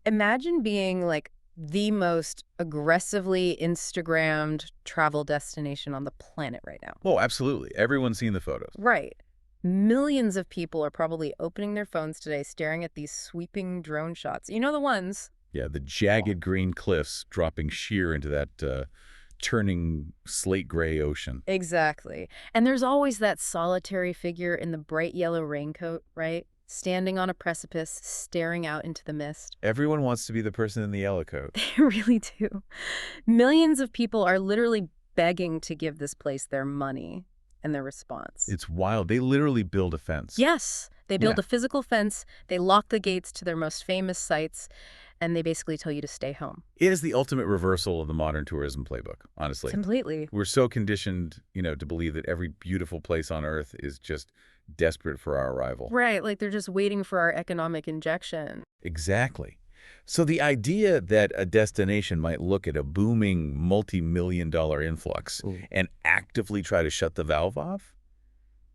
Imagine being like the most aggressively Instagrammed travel destination on the planet right now. Oh, absolutely. Everyone's seen the photos. Right. Millions of people are probably opening their phones today, staring at these sweeping drone shots. You know the ones? Yeah, the jagged green cliffs dropping sheer into that turning slate gray ocean. Exactly. And there's always that solitary figure in the bright yellow raincoat, right? Standing on a precipice, staring out into the mist. Everyone wants to be the person in the yellow coat. They really do. Millions of people are literally begging to give this place their money and their response. It's wild. They literally build a fence. Yes. They build a physical fence, they lock the gates to their most famous sites, and they basically tell you to stay home. It is the ultimate reversal of the modern tourism playbook, honestly. Completely. We're so conditioned, to believe that every beautiful place on Earth is just desperate for our arrival. Right, like they're just waiting for our economic injection. Exactly. So the idea that a destination might look at a booming multi-million-dollar influx and actively try to shut the valve off,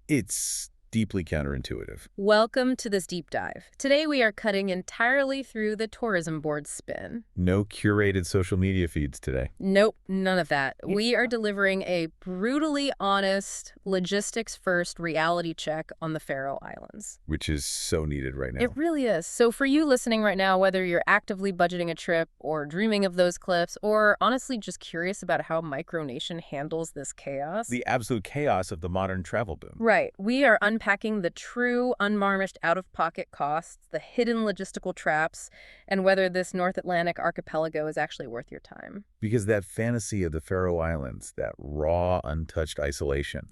it's deeply counterintuitive. Welcome to this deep dive. Today we are cutting entirely through the tourism board's spin. No curated social media feeds today. Nope, none of that. We are delivering a brutally honest, logistics-first reality check on the Faroe Islands. Which is so needed right now. It really is. So for you listening right now, whether you're actively budgeting a trip or dreaming of those cliffs or honestly just curious about how Micronation handles this chaos. The absolute chaos of the modern travel boom. Right. We are unpacking the true, unvarnished, out-of-pocket costs, the hidden logistical traps, and whether this North Atlantic archipelago is actually worth your time. Because that fantasy of the Faroe Islands, that raw, untouched isolation,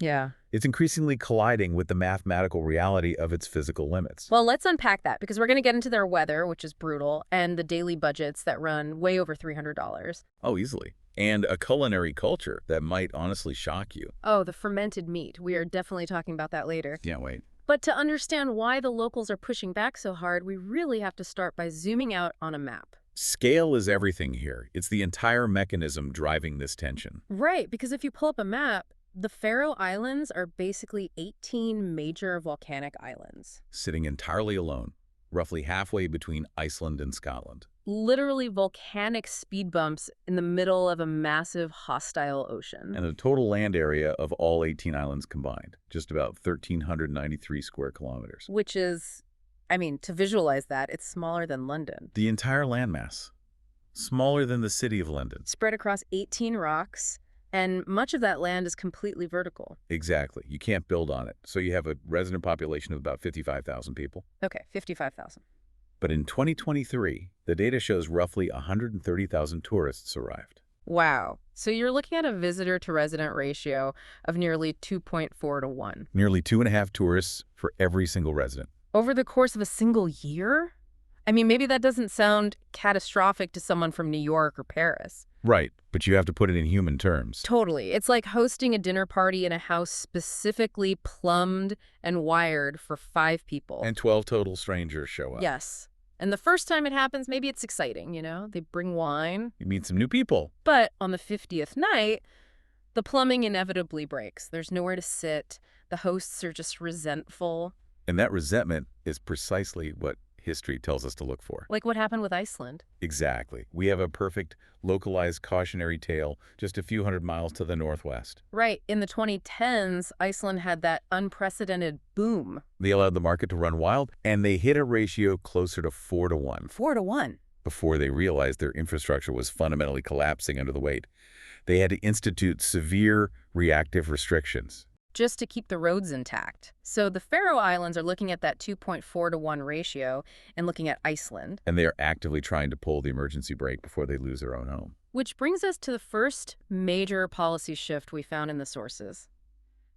it's increasingly colliding with the mathematical reality of its physical limits. Well, let's unpack that, because we're going to get into their weather, which is brutal, and the daily budgets that run way over $300. Oh, easily. And a culinary culture that might honestly shock you. Oh, the fermented meat. We are definitely talking about that later. Can't wait. But to understand why the locals are pushing back so hard, we really have to start by zooming out on a map. Scale is everything here. It's the entire mechanism driving this tension. Right, because if you pull up a map, the Faroe Islands are basically 18 major volcanic islands. Sitting entirely alone, roughly halfway between Iceland and Scotland. Literally volcanic speed bumps in the middle of a massive hostile ocean. And the total land area of all 18 islands combined, just about 1,393 square kilometers. Which is, to visualize that, it's smaller than London. The entire landmass. Smaller than the city of London. Spread across 18 rocks, and much of that land is completely vertical. Exactly. You can't build on it. So you have a resident population of about 55,000 people. Okay, 55,000. But in 2023, the data shows roughly 130,000 tourists arrived. Wow. So you're looking at a visitor-to-resident ratio of nearly 2.4 to 1. Nearly 2.5 tourists for every single resident. Over the course of a single year? Maybe that doesn't sound catastrophic to someone from New York or Paris. Right, but you have to put it in human terms. Totally. It's like hosting a dinner party in a house specifically plumbed and wired for 5 people. And 12 total strangers show up. Yes. And the first time it happens, maybe it's exciting, They bring wine. You meet some new people. But on the 50th night, the plumbing inevitably breaks. There's nowhere to sit. The hosts are just resentful. And that resentment is precisely what history tells us to look for. Like what happened with Iceland. Exactly. We have a perfect, localized cautionary tale just a few hundred miles to the northwest. Right. In the 2010s, Iceland had that unprecedented boom. They allowed the market to run wild, and they hit a ratio closer to 4 to 1. 4 to 1. Before they realized their infrastructure was fundamentally collapsing under the weight. They had to institute severe reactive restrictions. Just to keep the roads intact. So the Faroe Islands are looking at that 2.4 to 1 ratio and looking at Iceland. And they are actively trying to pull the emergency brake before they lose their own home. Which brings us to the first major policy shift we found in the sources.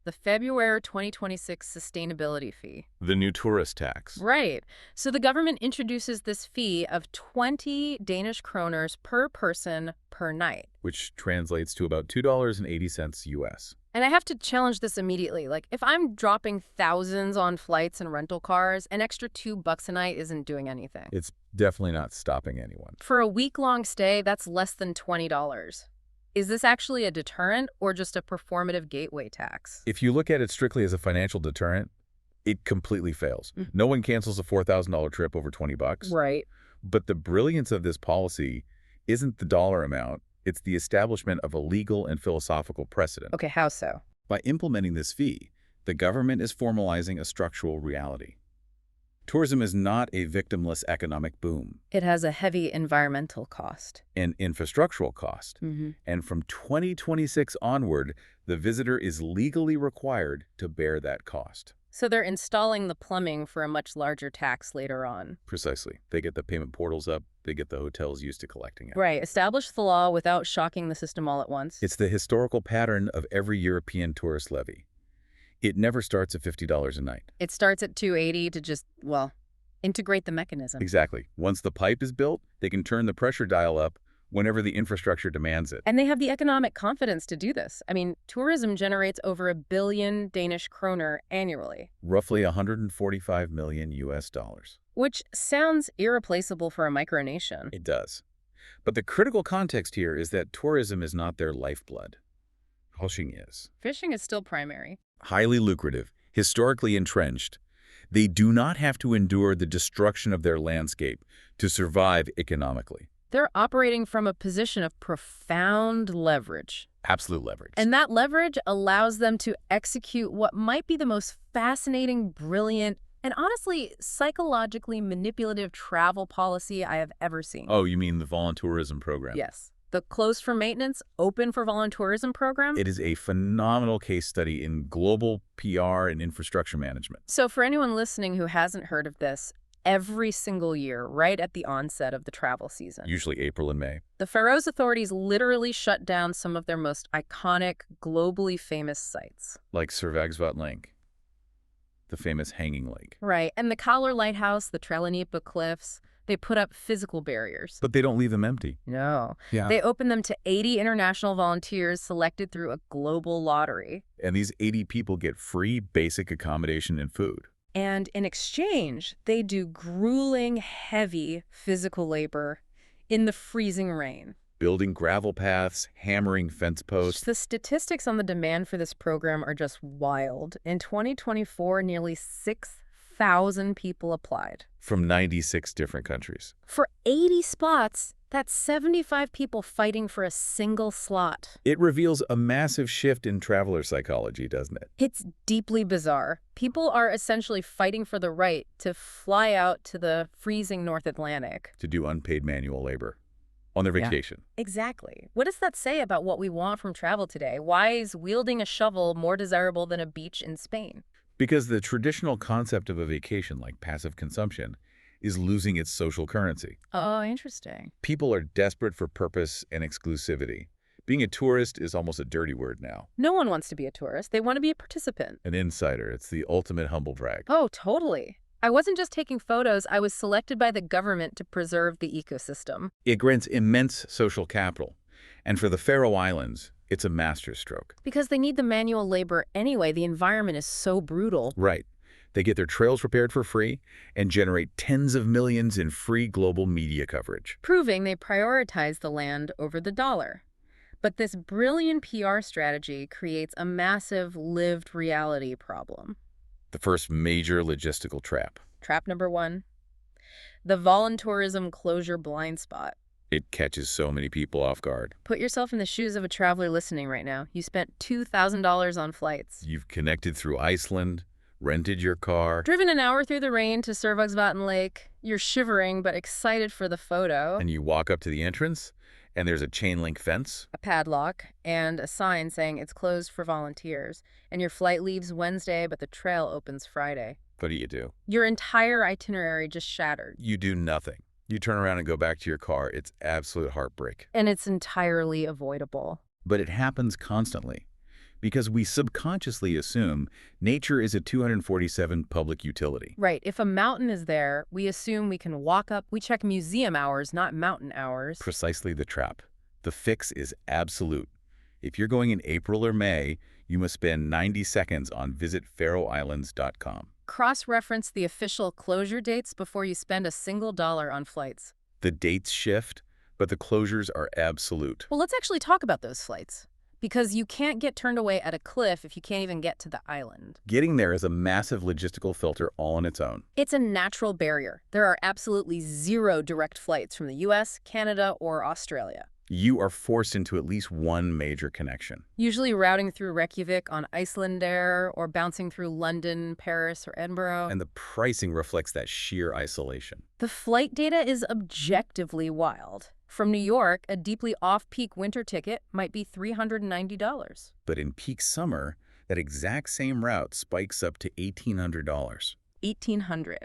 The February 2026 sustainability fee. The new tourist tax. Right. So the government introduces this fee of 20 Danish kroners per person per night. Which translates to about $2.80 US. And I have to challenge this immediately. Like, if I'm dropping thousands on flights and rental cars, an extra $2 a night isn't doing anything. It's definitely not stopping anyone. For a week-long stay, that's less than $20. Is this actually a deterrent or just a performative gateway tax? If you look at it strictly as a financial deterrent, it completely fails. No one cancels a $4,000 trip over $20. Right. But the brilliance of this policy isn't the dollar amount, it's the establishment of a legal and philosophical precedent. Okay, how so? By implementing this fee, the government is formalizing a structural reality. Tourism is not a victimless economic boom. It has a heavy environmental cost. An infrastructural cost. And from 2026 onward, the visitor is legally required to bear that cost. So they're installing the plumbing for a much larger tax later on. Precisely. They get the payment portals up, they get the hotels used to collecting it. Right. Establish the law without shocking the system all at once. It's the historical pattern of every European tourist levy. It never starts at $50 a night. It starts at $280 to just, well, integrate the mechanism. Exactly. Once the pipe is built, they can turn the pressure dial up whenever the infrastructure demands it. And they have the economic confidence to do this. I mean, tourism generates over $1 billion Danish kroner annually. Roughly 145 million US dollars. Which sounds irreplaceable for a micronation. It does. But the critical context here is that tourism is not their lifeblood. Fishing is. Fishing is still primary. Highly lucrative, historically entrenched. They do not have to endure the destruction of their landscape to survive economically. They're operating from a position of profound leverage. Absolute leverage. And that leverage allows them to execute what might be the most fascinating, brilliant, and honestly, psychologically manipulative travel policy I have ever seen. Oh, you mean the voluntourism program? Yes. The closed for maintenance, open for voluntourism program? It is a phenomenal case study in global PR and infrastructure management. So for anyone listening who hasn't heard of this, every single year, right at the onset of the travel season, Usually April and May. the Faroes authorities literally shut down some of their most iconic, globally famous sites. Like Sørvágsvatn, the famous hanging lake. Right, and the Kåler Lighthouse, the Trellenipa Cliffs, they put up physical barriers. But they don't leave them empty. No. Yeah. They open them to 80 international volunteers selected through a global lottery. And these 80 people get free basic accommodation and food. And in exchange, they do grueling, heavy physical labor in the freezing rain. Building gravel paths, hammering fence posts. The statistics on the demand for this program are just wild. In 2024, nearly 6,000 people applied. From 96 different countries. For 80 spots, that's 75 people fighting for a single slot. It reveals a massive shift in traveler psychology, doesn't it? It's deeply bizarre. People are essentially fighting for the right to fly out to the freezing North Atlantic. To do unpaid manual labor. On their vacation. Exactly. What does that say about what we want from travel today? Why is wielding a shovel more desirable than a beach in Spain? Because the traditional concept of a vacation, like passive consumption, is losing its social currency. Oh, interesting. People are desperate for purpose and exclusivity. Being a tourist is almost a dirty word now. No one wants to be a tourist. They want to be a participant. An insider. It's the ultimate humble brag. Oh, totally. I wasn't just taking photos. I was selected by the government to preserve the ecosystem. It grants immense social capital. And for the Faroe Islands, it's a masterstroke. Because they need the manual labor anyway. The environment is so brutal. Right. They get their trails repaired for free and generate tens of millions in free global media coverage. Proving they prioritize the land over the dollar. But this brilliant PR strategy creates a massive lived reality problem. The first major logistical trap. Trap number 1. The voluntourism closure blind spot. It catches so many people off guard. Put yourself in the shoes of a traveler listening right now. You spent $2,000 on flights. You've connected through Iceland, rented your car, Driven an hour through the rain to Sørvágsvatn Lake. You're shivering but excited for the photo. and you walk up to the entrance, and there's a chain link fence. A padlock and a sign saying it's closed for volunteers. And your flight leaves Wednesday, but the trail opens Friday. What do? Your entire itinerary just shattered. You do nothing. You turn around and go back to your car. It's absolute heartbreak. And it's entirely avoidable. But it happens constantly because we subconsciously assume nature is a 247 public utility. Right. If a mountain is there, we assume we can walk up. We check museum hours, not mountain hours. Precisely the trap. The fix is absolute. If you're going in April or May, you must spend 90 seconds on visitfaroeislands.com. Cross-reference the official closure dates before you spend a single dollar on flights. The dates shift, but the closures are absolute. Well, let's actually talk about those flights. because you can't get turned away at a cliff if you can't even get to the island. Getting there is a massive logistical filter all on its own. It's a natural barrier. There are absolutely zero direct flights from the US, Canada, or Australia. You are forced into at least one major connection. Usually routing through Reykjavik on Icelandair or bouncing through London, Paris, or Edinburgh. And the pricing reflects that sheer isolation. The flight data is objectively wild. From New York, a deeply off-peak winter ticket might be $390. But in peak summer, that exact same route spikes up to $1,800. $1,800.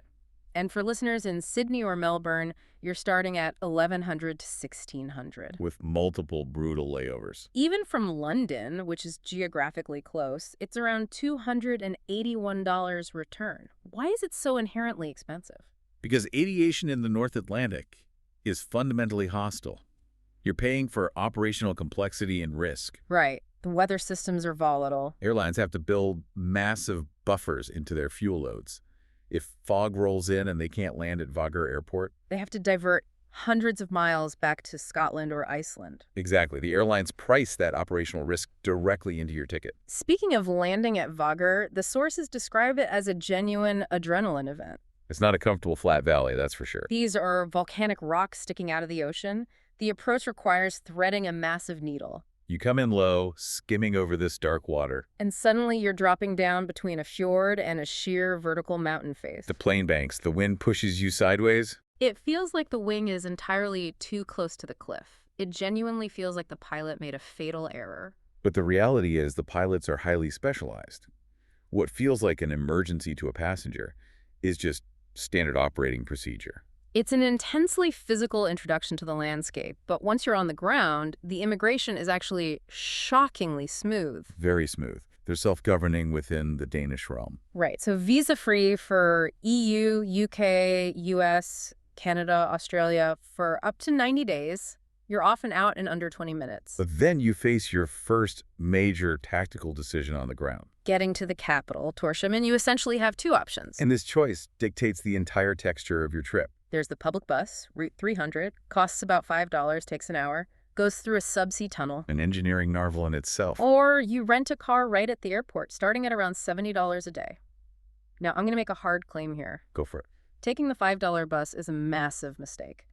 And for listeners in Sydney or Melbourne, you're starting at $1,100 to $1,600. With multiple brutal layovers. Even from London, which is geographically close, it's around $281 return. Why is it so inherently expensive? Because aviation in the North Atlantic is fundamentally hostile. You're paying for operational complexity and risk. Right. The weather systems are volatile. Airlines have to build massive buffers into their fuel loads. If fog rolls in and they can't land at Vágar Airport, they have to divert hundreds of miles back to Scotland or Iceland. Exactly. The airlines price that operational risk directly into your ticket. Speaking of landing at Vágar, the sources describe it as a genuine adrenaline event. It's not a comfortable flat valley, that's for sure. These are volcanic rocks sticking out of the ocean. The approach requires threading a massive needle. You come in low, skimming over this dark water. And suddenly you're dropping down between a fjord and a sheer vertical mountain face. The plain banks, the wind pushes you sideways. It feels like the wing is entirely too close to the cliff. It genuinely feels like the pilot made a fatal error. But the reality is the pilots are highly specialized. What feels like an emergency to a passenger is just standard operating procedure. It's an intensely physical introduction to the landscape, but once you're on the ground, the immigration is actually shockingly smooth. Very smooth. They're self-governing within the Danish realm. Right, so visa-free for EU, UK, US, Canada, Australia for up to 90 days. You're off and out in under 20 minutes. But then you face your first major tactical decision on the ground. Getting to the capital, Tórshavn, and you essentially have two options. And this choice dictates the entire texture of your trip. There's the public bus, Route 300, costs about $5, takes an hour, goes through a subsea tunnel. An engineering marvel in itself. Or you rent a car right at the airport, starting at around $70 a day. Now, I'm going to make a hard claim here. Go for it. Taking the $5 bus is a massive mistake.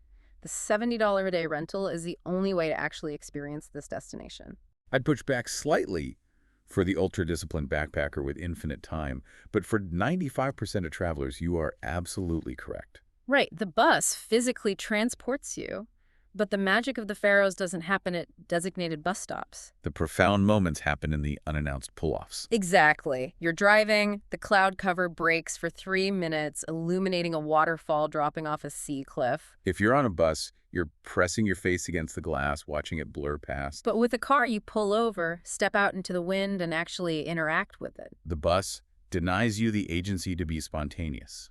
The $70 a day rental is the only way to actually experience this destination. I'd push back slightly for the ultra-disciplined backpacker with infinite time, but for 95% of travelers, you are absolutely correct. Right, the bus physically transports you, but the magic of the Faroes doesn't happen at designated bus stops. The profound moments happen in the unannounced pull-offs. Exactly. You're driving, the cloud cover breaks for 3 minutes, illuminating a waterfall dropping off a sea cliff. If you're on a bus, you're pressing your face against the glass, watching it blur past. But with a car, you pull over, step out into the wind, and actually interact with it. The bus denies you the agency to be spontaneous.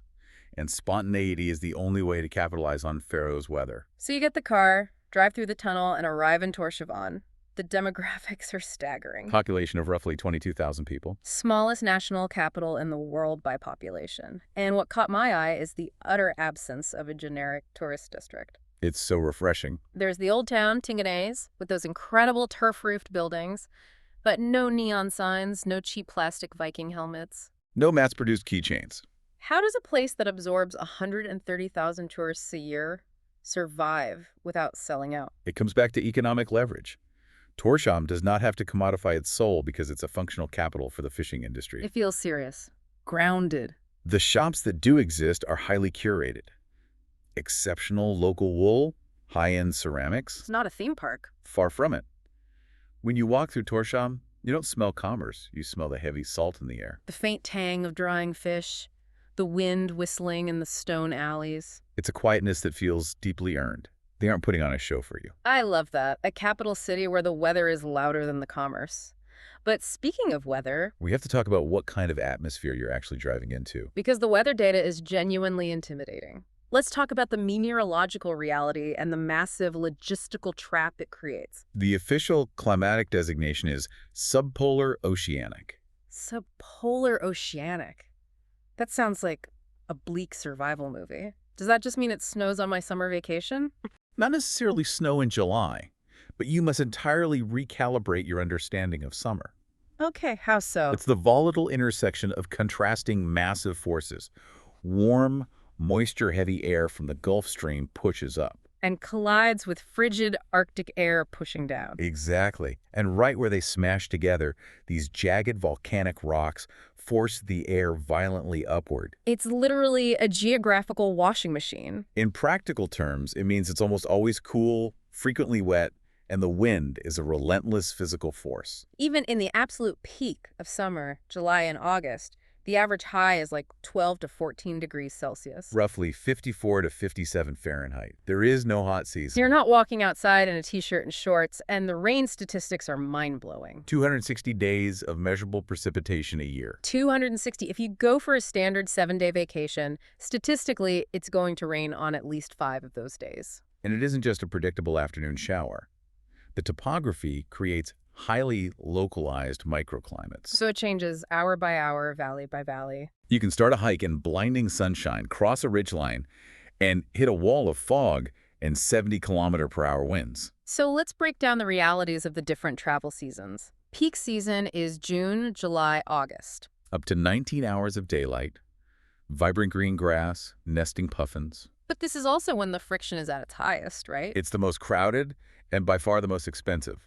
And spontaneity is the only way to capitalize on Faroe's weather. So you get the car, drive through the tunnel, and arrive in Tórshavn. The demographics are staggering. Population of roughly 22,000 people. Smallest national capital in the world by population. And what caught my eye is the utter absence of a generic tourist district. It's so refreshing. There's the old town, Mykines, with those incredible turf-roofed buildings, but no neon signs, no cheap plastic Viking helmets. No mass-produced keychains. How does a place that absorbs 130,000 tourists a year survive without selling out? It comes back to economic leverage. Tórshavn does not have to commodify its soul because it's a functional capital for the fishing industry. It feels serious. Grounded. The shops that do exist are highly curated. Exceptional local wool, high-end ceramics. It's not a theme park. Far from it. When you walk through Tórshavn, you don't smell commerce. You smell the heavy salt in the air. The faint tang of drying fish. The wind whistling in the stone alleys. It's a quietness that feels deeply earned. They aren't putting on a show for you. I love that. A capital city where the weather is louder than the commerce. But speaking of weather... we have to talk about what kind of atmosphere you're actually driving into. Because the weather data is genuinely intimidating. Let's talk about the meteorological reality and the massive logistical trap it creates. The official climatic designation is subpolar oceanic. Subpolar oceanic. That sounds like a bleak survival movie. Does that just mean it snows on my summer vacation? Not necessarily snow in July, But you must entirely recalibrate your understanding of summer. Okay, how so? It's the volatile intersection of contrasting massive forces. Warm, moisture-heavy air from the Gulf Stream pushes up. And collides with frigid Arctic air pushing down. Exactly. And right where they smash together, these jagged volcanic rocks force the air violently upward. It's literally a geographical washing machine. In practical terms, it means it's almost always cool, frequently wet, and the wind is a relentless physical force. Even in the absolute peak of summer, July and August, the average high is like 12 to 14 degrees Celsius. Roughly 54 to 57 Fahrenheit. There is no hot season. You're not walking outside in a t-shirt and shorts, and the rain statistics are mind-blowing. 260 days of measurable precipitation a year. 260. If you go for a standard 7-day vacation, statistically, it's going to rain on at least 5 of those days. And it isn't just a predictable afternoon shower. The topography creates highly localized microclimates. So it changes hour by hour, valley by valley. You can start a hike in blinding sunshine, cross a ridgeline, and hit a wall of fog and 70-kilometer-per-hour winds. So let's break down the realities of the different travel seasons. Peak season is June, July, August. Up to 19 hours of daylight, vibrant green grass, nesting puffins. But this is also when the friction is at its highest, right? It's the most crowded and by far the most expensive.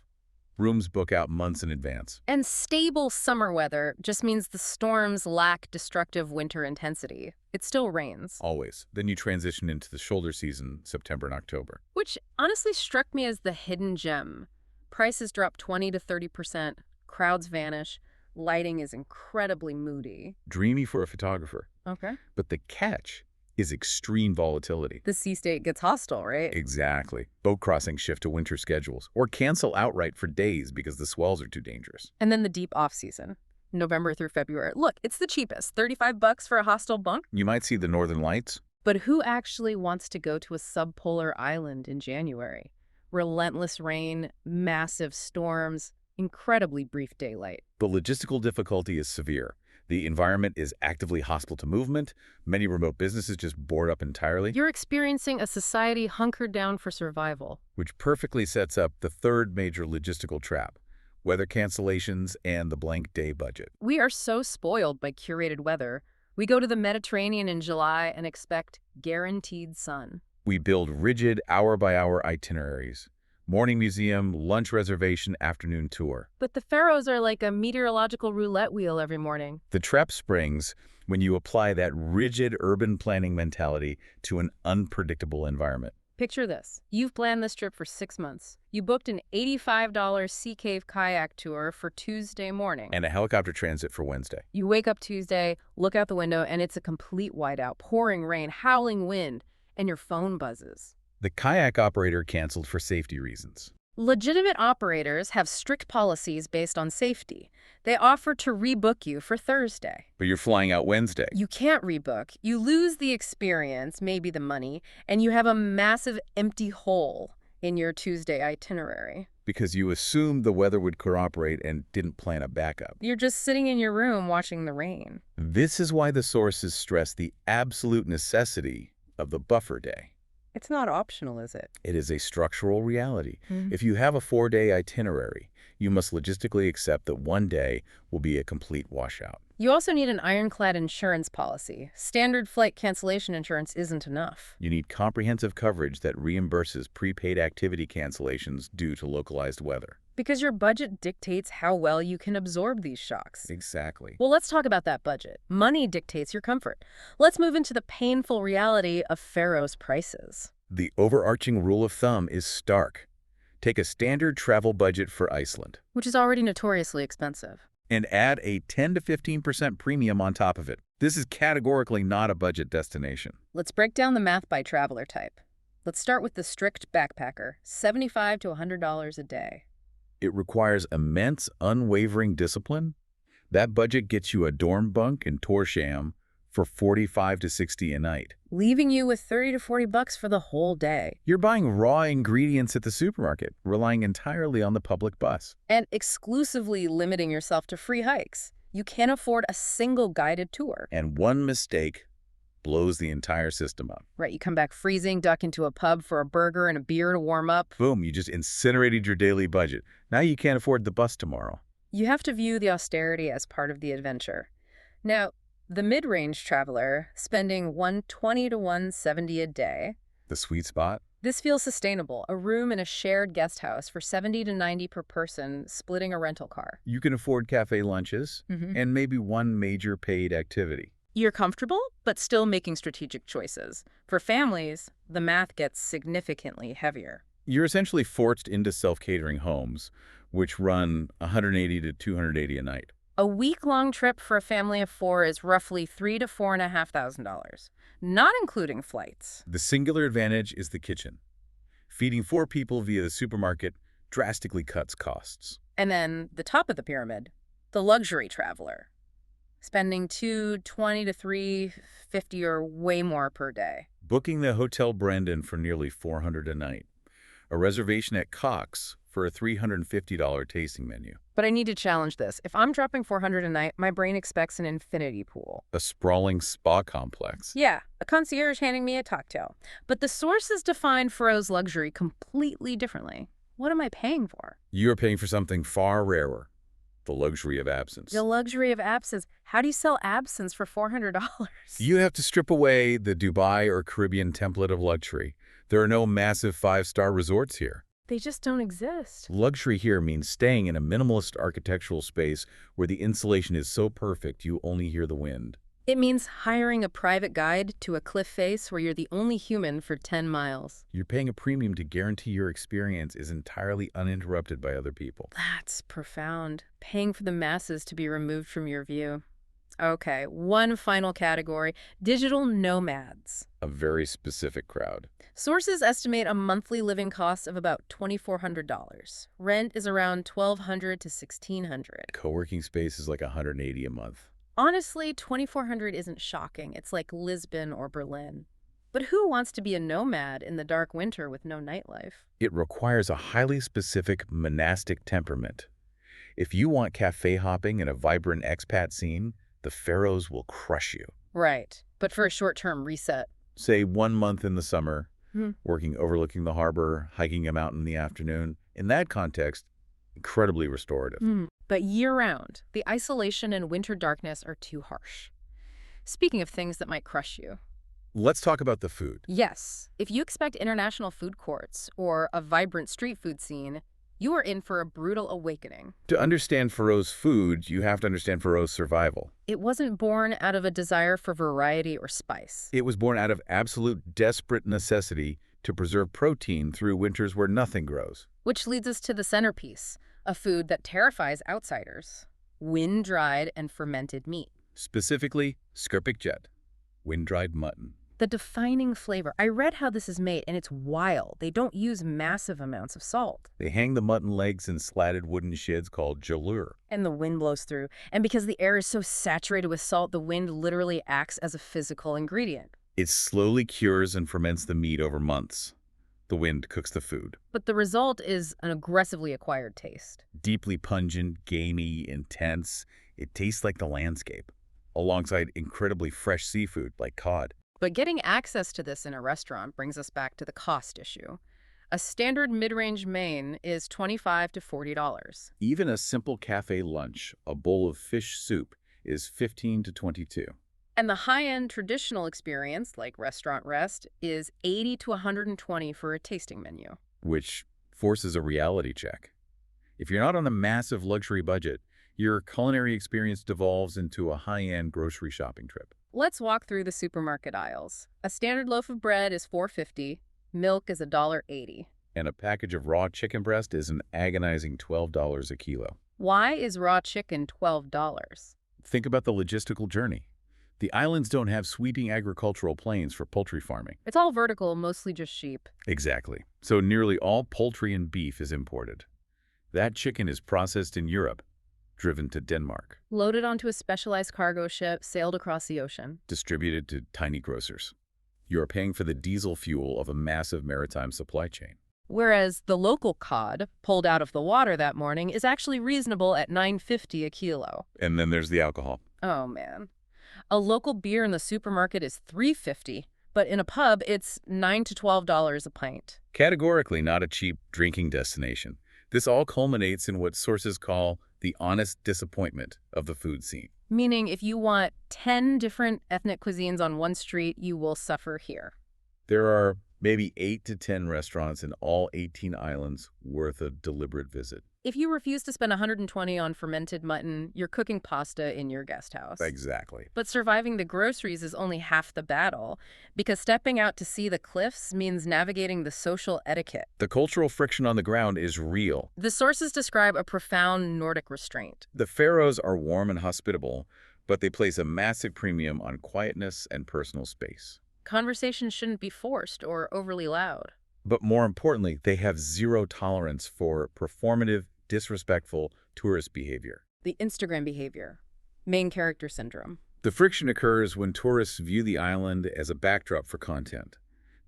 Rooms book out months in advance. And stable summer weather just means the storms lack destructive winter intensity. It still rains. Always. Then you transition into the shoulder season, September and October. Which honestly struck me as the hidden gem. Prices drop 20 to 30%, crowds vanish, lighting is incredibly moody. Dreamy for a photographer. Okay. But the catch is extreme volatility. The sea state gets hostile, right? Exactly. Boat crossings shift to winter schedules or cancel outright for days because the swells are too dangerous. And then the deep off-season, November through February. Look, it's the cheapest, $35 for a hostel bunk. You might see the northern lights. But who actually wants to go to a subpolar island in January? Relentless rain, massive storms, incredibly brief daylight. The logistical difficulty is severe. The environment is actively hostile to movement. Many remote businesses just board up entirely. You're experiencing a society hunkered down for survival. Which perfectly sets up the third major logistical trap, weather cancellations and the blank day budget. We are so spoiled by curated weather. We go to the Mediterranean in July and expect guaranteed sun. We build rigid hour-by-hour itineraries. Morning museum, lunch reservation, afternoon tour. But the Faroes are like a meteorological roulette wheel every morning. The trap springs when you apply that rigid urban planning mentality to an unpredictable environment. Picture this. You've planned this trip for 6 months. You booked an $85 Sea Cave kayak tour for Tuesday morning. And a helicopter transit for Wednesday. You wake up Tuesday, look out the window, and it's a complete whiteout, pouring rain, howling wind, and your phone buzzes. The kayak operator canceled for safety reasons. Legitimate operators have strict policies based on safety. They offer to rebook you for Thursday. But you're flying out Wednesday. You can't rebook. You lose the experience, maybe the money, and you have a massive empty hole in your Tuesday itinerary. Because you assumed the weather would cooperate and didn't plan a backup. You're just sitting in your room watching the rain. This is why the sources stress the absolute necessity of the buffer day. It's not optional, is it? It is a structural reality. If you have a 4-day itinerary, you must logistically accept that one day will be a complete washout. You also need an ironclad insurance policy. Standard flight cancellation insurance isn't enough. You need comprehensive coverage that reimburses prepaid activity cancellations due to localized weather. Because your budget dictates how well you can absorb these shocks. Exactly. Well, let's talk about that budget. Money dictates your comfort. Let's move into the painful reality of Faroes prices. The overarching rule of thumb is stark. Take a standard travel budget for Iceland. Which is already notoriously expensive. And add a 10 to 15% premium on top of it. This is categorically not a budget destination. Let's break down the math by traveler type. Let's start with the strict backpacker, $75 to $100 a day. It requires immense, unwavering discipline. That budget gets you a dorm bunk in Tórshavn for $45 to $60 a night. Leaving you with $30 to $40 for the whole day. You're buying raw ingredients at the supermarket, relying entirely on the public bus. And exclusively limiting yourself to free hikes. You can't afford a single guided tour. And one mistake blows the entire system up. Right, you come back freezing, duck into a pub for a burger and a beer to warm up. Boom, you just incinerated your daily budget. Now you can't afford the bus tomorrow. You have to view the austerity as part of the adventure. Now, the mid-range traveler, spending $120 to $170 a day. The sweet spot? This feels sustainable. A room in a shared guest house for $70 to $90 per person, splitting a rental car. You can afford cafe lunches and maybe one major paid activity. You're comfortable, but still making strategic choices. For families, the math gets significantly heavier. You're essentially forced into self-catering homes, which run $180 to $280 a night. A week-long trip for a family of 4 is roughly $3,000 to $4,500, not including flights. The singular advantage is the kitchen. Feeding 4 people via the supermarket drastically cuts costs. And then the top of the pyramid, the luxury traveler, spending $220 to $350 or way more per day. Booking the Hotel Brandon for nearly $400 a night. A reservation at Cox for a $350 tasting menu. But I need to challenge this. If I'm dropping $400 a night, my brain expects an infinity pool. A sprawling spa complex. Yeah, a concierge handing me a cocktail. But the sources define Faroe's luxury completely differently. What am I paying for? You're paying for something far rarer. The luxury of absence. The luxury of absence. How do you sell absence for $400? You have to strip away the Dubai or Caribbean template of luxury. There are no massive 5-star resorts here. They just don't exist. Luxury here means staying in a minimalist architectural space where the insulation is so perfect you only hear the wind. It means hiring a private guide to a cliff face where you're the only human for 10 miles. You're paying a premium to guarantee your experience is entirely uninterrupted by other people. That's profound. Paying for the masses to be removed from your view. Okay, one final category, digital nomads. A very specific crowd. Sources estimate a monthly living cost of about $2,400. Rent is around $1,200 to $1,600. Co-working space is like $180 a month. Honestly, $2,400 isn't shocking. It's like Lisbon or Berlin. But who wants to be a nomad in the dark winter with no nightlife? It requires a highly specific monastic temperament. If you want cafe hopping and a vibrant expat scene, the Faroes will crush you. Right, but for a short-term reset. Say 1 month in the summer, working overlooking the harbor, hiking a mountain in the afternoon. In that context, incredibly restorative. But year-round, the isolation and winter darkness are too harsh. Speaking of things that might crush you. Let's talk about the food. Yes, if you expect international food courts or a vibrant street food scene, you are in for a brutal awakening. To understand Faroe's food, you have to understand Faroe's survival. It wasn't born out of a desire for variety or spice. It was born out of absolute desperate necessity to preserve protein through winters where nothing grows. Which leads us to the centerpiece, a food that terrifies outsiders. Wind-dried and fermented meat. Specifically, skirpikjet, wind-dried mutton. The defining flavor. I read how this is made, and it's wild. They don't use massive amounts of salt. They hang the mutton legs in slatted wooden shids called jalur. And the wind blows through. And because the air is so saturated with salt, the wind literally acts as a physical ingredient. It slowly cures and ferments the meat over months. The wind cooks the food. But the result is an aggressively acquired taste. Deeply pungent, gamey, intense. It tastes like the landscape, alongside incredibly fresh seafood like cod. But getting access to this in a restaurant brings us back to the cost issue. A standard mid-range main is $25 to $40. Even a simple cafe lunch, a bowl of fish soup, is $15 to $22. And the high-end traditional experience, like Restaurant Rest, is $80 to $120 for a tasting menu. Which forces a reality check. If you're not on a massive luxury budget, your culinary experience devolves into a high-end grocery shopping trip. Let's walk through the supermarket aisles. A standard loaf of bread is $4.50, milk is $1.80. And a package of raw chicken breast is an agonizing $12 a kilo. Why is raw chicken $12? Think about the logistical journey. The islands don't have sweeping agricultural plains for poultry farming. It's all vertical, mostly just sheep. Exactly. So nearly all poultry and beef is imported. That chicken is processed in Europe, driven to Denmark. Loaded onto a specialized cargo ship, sailed across the ocean. Distributed to tiny grocers. You are paying for the diesel fuel of a massive maritime supply chain. Whereas the local cod, pulled out of the water that morning, is actually reasonable at $9.50 a kilo. And then there's the alcohol. Oh, man. A local beer in the supermarket is $3.50, but in a pub, it's $9 to $12 a pint. Categorically not a cheap drinking destination. This all culminates in what sources call the honest disappointment of the food scene. Meaning, if you want 10 different ethnic cuisines on one street, you will suffer here. There are maybe 8 to 10 restaurants in all 18 islands worth a deliberate visit. If you refuse to spend $120 on fermented mutton, you're cooking pasta in your guest house. Exactly. But surviving the groceries is only half the battle, because stepping out to see the cliffs means navigating the social etiquette. The cultural friction on the ground is real. The sources describe a profound Nordic restraint. The Faroes are warm and hospitable, but they place a massive premium on quietness and personal space. Conversations shouldn't be forced or overly loud. But more importantly, they have zero tolerance for performative, disrespectful tourist behavior. The Instagram behavior. Main character syndrome. The friction occurs when tourists view the island as a backdrop for content,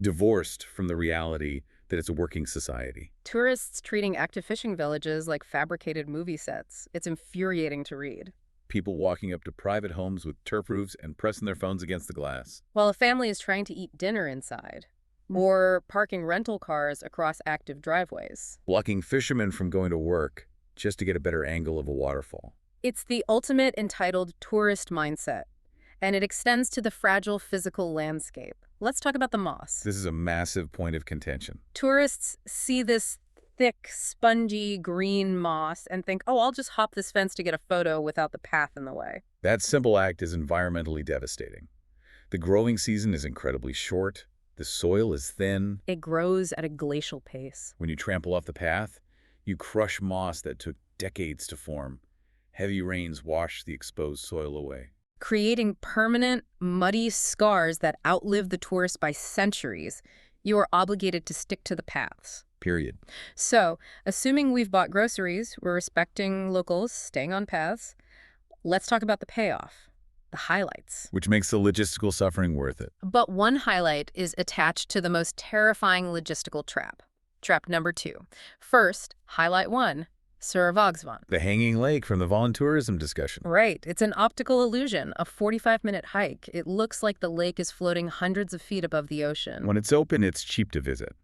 divorced from the reality that it's a working society. Tourists treating active fishing villages like fabricated movie sets. It's infuriating to read. People walking up to private homes with turf roofs and pressing their phones against the glass. While a family is trying to eat dinner inside. Or parking rental cars across active driveways. Blocking fishermen from going to work just to get a better angle of a waterfall. It's the ultimate entitled tourist mindset, and it extends to the fragile physical landscape. Let's talk about the moss. This is a massive point of contention. Tourists see this thick, spongy, green moss and think, oh, I'll just hop this fence to get a photo without the path in the way. That simple act is environmentally devastating. The growing season is incredibly short. The soil is thin. It grows at a glacial pace. When you trample off the path, you crush moss that took decades to form. Heavy rains wash the exposed soil away, creating permanent, muddy scars that outlive the tourist by centuries. You are obligated to stick to the paths. Period. So, assuming we've bought groceries, we're respecting locals, staying on paths, let's talk about the payoff. The highlights. Which makes the logistical suffering worth it. But one highlight is attached to the most terrifying logistical trap. Trap number 2. First, highlight 1, Sørvágsvatn. The hanging lake from the voluntourism discussion. Right. It's an optical illusion, a 45-minute hike. It looks like the lake is floating hundreds of feet above the ocean. When it's open, it's cheap to visit.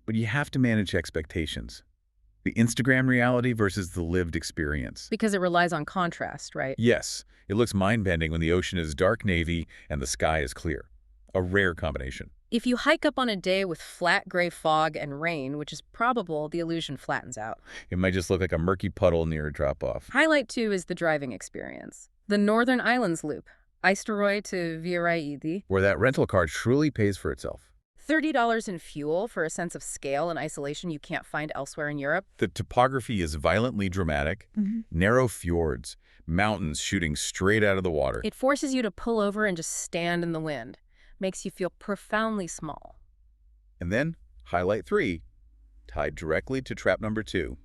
But you have to manage expectations. The Instagram reality versus the lived experience. Because it relies on contrast, right? Yes. It looks mind-bending when the ocean is dark navy and the sky is clear. A rare combination. If you hike up on a day with flat gray fog and rain, which is probable, the illusion flattens out. It might just look like a murky puddle near a drop-off. Highlight 2 is the driving experience. The Northern Islands Loop, Eysturoy to Viðareiði. Where that rental car truly pays for itself. $30 in fuel for a sense of scale and isolation you can't find elsewhere in Europe. The topography is violently dramatic. Narrow fjords, mountains shooting straight out of the water. It forces you to pull over and just stand in the wind. Makes you feel profoundly small. And then, highlight 3, tied directly to trap number 2.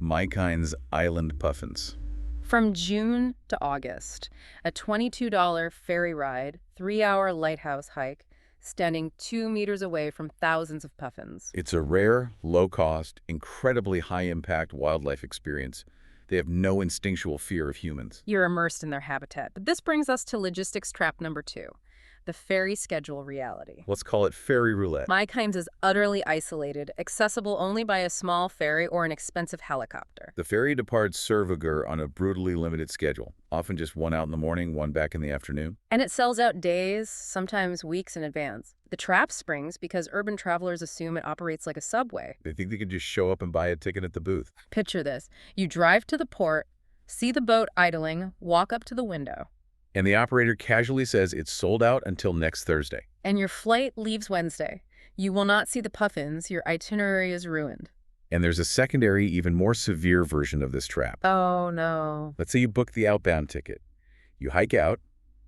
Mykines Island Puffins. From June to August, a $22 ferry ride, 3-hour lighthouse hike, standing 2 meters away from thousands of puffins. It's a rare, low-cost, incredibly high-impact wildlife experience. They have no instinctual fear of humans. You're immersed in their habitat. But this brings us to logistics trap number 2, the ferry schedule reality. Let's call it ferry roulette. Mykines is utterly isolated, accessible only by a small ferry or an expensive helicopter. The ferry departs Sørvágur on a brutally limited schedule, often just one out in the morning, one back in the afternoon. And it sells out days, sometimes weeks in advance. The trap springs because urban travelers assume it operates like a subway. They think they can just show up and buy a ticket at the booth. Picture this. You drive to the port, see the boat idling, walk up to the window. And the operator casually says it's sold out until next Thursday. And your flight leaves Wednesday. You will not see the puffins. Your itinerary is ruined. And there's a secondary, even more severe version of this trap. Oh, no. Let's say you book the outbound ticket. You hike out,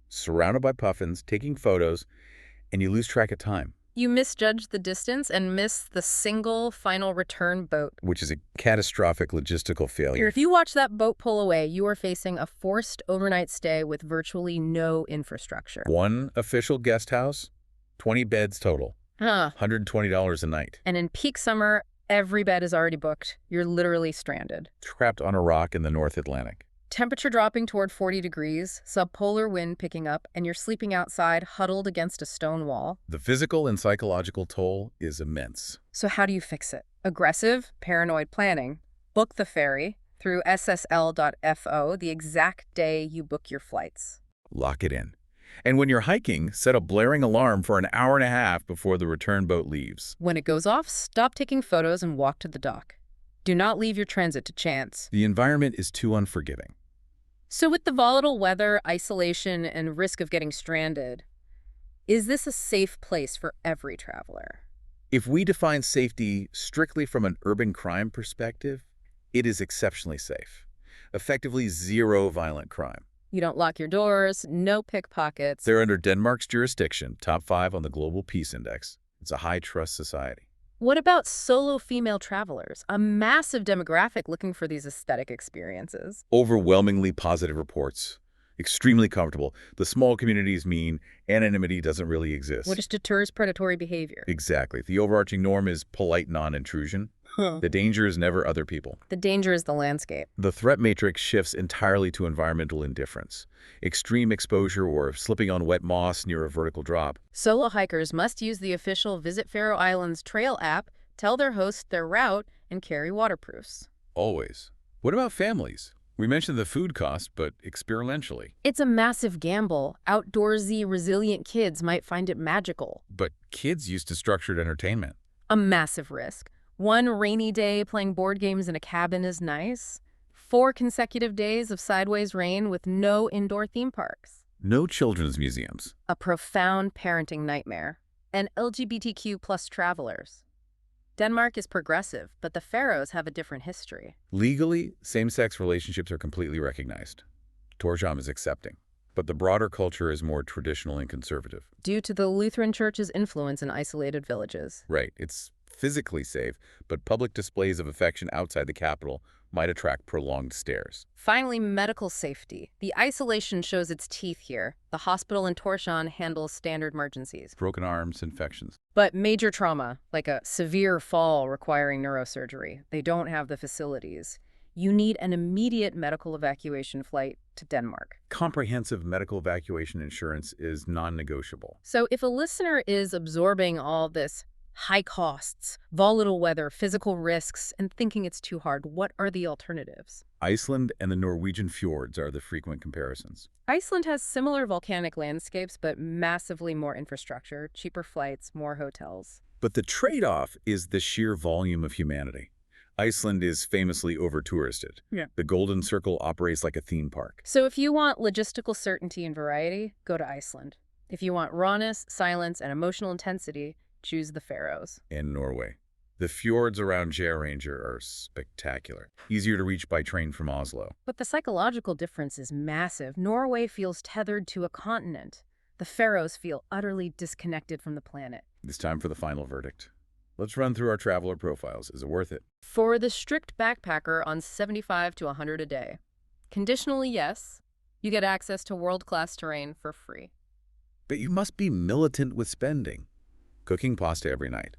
surrounded by puffins, taking photos, and you lose track of time. You misjudge the distance and miss the single final return boat. Which is a catastrophic logistical failure. If you watch that boat pull away, you are facing a forced overnight stay with virtually no infrastructure. One official guest house, 20 beds total. $120 a night. And in peak summer, every bed is already booked. You're literally stranded. Trapped on a rock in the North Atlantic. Temperature dropping toward 40 degrees, subpolar wind picking up, and you're sleeping outside huddled against a stone wall. The physical and psychological toll is immense. So how do you fix it? Aggressive, paranoid planning. Book the ferry through ssl.fo the exact day you book your flights. Lock it in. And when you're hiking, set a blaring alarm for an hour and a half before the return boat leaves. When it goes off, stop taking photos and walk to the dock. Do not leave your transit to chance. The environment is too unforgiving. So with the volatile weather, isolation, and risk of getting stranded, is this a safe place for every traveler? If we define safety strictly from an urban crime perspective, it is exceptionally safe. Effectively zero violent crime. You don't lock your doors, no pickpockets. They're under Denmark's jurisdiction, top 5 on the Global Peace Index. It's a high-trust society. What about solo female travelers, a massive demographic looking for these aesthetic experiences? Overwhelmingly positive reports. Extremely comfortable. The small communities mean anonymity doesn't really exist. Which deters predatory behavior. Exactly. The overarching norm is polite non-intrusion. The danger is never other people. The danger is the landscape. The threat matrix shifts entirely to environmental indifference. Extreme exposure or slipping on wet moss near a vertical drop. Solo hikers must use the official Visit Faroe Islands trail app, tell their host their route, and carry waterproofs. Always. What about families? We mentioned the food cost, but experientially. It's a massive gamble. Outdoorsy, resilient kids might find it magical. But kids used to structured entertainment. A massive risk. One rainy day playing board games in a cabin is nice. 4 consecutive days of sideways rain with no indoor theme parks. No children's museums. A profound parenting nightmare. And LGBTQ plus travelers. Denmark is progressive, but the Faroes have a different history. Legally, same-sex relationships are completely recognized. Tórshavn is accepting. But the broader culture is more traditional and conservative. Due to the Lutheran Church's influence in isolated villages. Right. It's physically safe, but public displays of affection outside the capital might attract prolonged stares. Finally, medical safety. The isolation shows its teeth here. The hospital in Tórshavn handles standard emergencies. Broken arms, infections. But major trauma, like a severe fall requiring neurosurgery, they don't have the facilities. You need an immediate medical evacuation flight to Denmark. Comprehensive medical evacuation insurance is non-negotiable. So if a listener is absorbing all this high costs, volatile weather, physical risks, and thinking it's too hard, what are the alternatives? Iceland and the Norwegian fjords are the frequent comparisons. Iceland has similar volcanic landscapes, but massively more infrastructure, cheaper flights, more hotels. But the trade-off is the sheer volume of humanity. Iceland is famously over-touristed. Yeah. The Golden Circle operates like a theme park. So if you want logistical certainty and variety, go to Iceland. If you want rawness, silence, and emotional intensity, choose the Faroes. In Norway. The fjords around Geiranger are spectacular. Easier to reach by train from Oslo. But the psychological difference is massive. Norway feels tethered to a continent. The Faroes feel utterly disconnected from the planet. It's time for the final verdict. Let's run through our traveler profiles. Is it worth it? For the strict backpacker on 75 to 100 a day. Conditionally, yes. You get access to world-class terrain for free. But you must be militant with spending. Cooking pasta every night.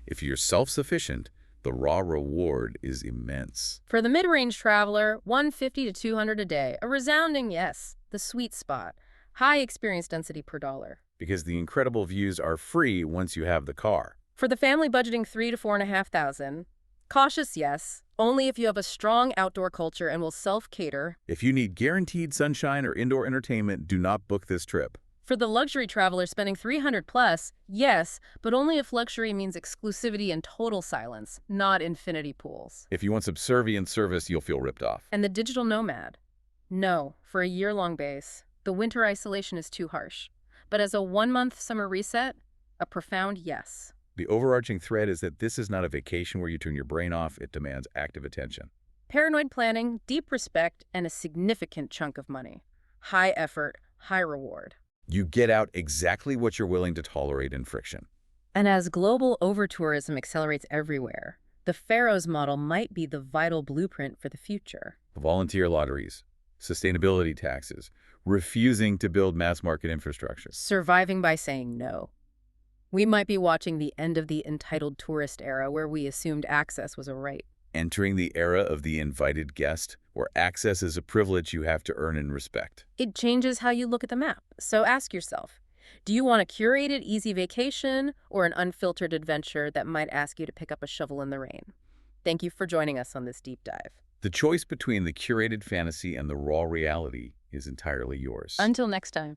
If you're self-sufficient, the raw reward is immense. For the mid-range traveler, 150 to 200 a day. A resounding yes. The sweet spot. High experience density per dollar. Because the incredible views are free once you have the car. For the family budgeting 3,000 to 4,500, cautious yes, only if you have a strong outdoor culture and will self-cater. If you need guaranteed sunshine or indoor entertainment, do not book this trip. For the luxury traveler spending 300 plus, yes, but only if luxury means exclusivity and total silence, not infinity pools. If you want subservient service, you'll feel ripped off. And the digital nomad? No, for a year-long base, the winter isolation is too harsh. But as a 1-month summer reset, a profound yes. The overarching thread is that this is not a vacation where you turn your brain off. It demands active attention. Paranoid planning, deep respect, and a significant chunk of money. High effort, high reward. You get out exactly what you're willing to tolerate in friction. And as global over-tourism accelerates everywhere, the Faroes model might be the vital blueprint for the future. Volunteer lotteries, sustainability taxes, refusing to build mass-market infrastructure. Surviving by saying no. We might be watching the end of the entitled tourist era where we assumed access was a right. entering the era of the invited guest, where access is a privilege you have to earn and respect. It changes how you look at the map. So ask yourself, do you want a curated, easy vacation or an unfiltered adventure that might ask you to pick up a shovel in the rain? Thank you for joining us on this deep dive. The choice between the curated fantasy and the raw reality is entirely yours. Until next time.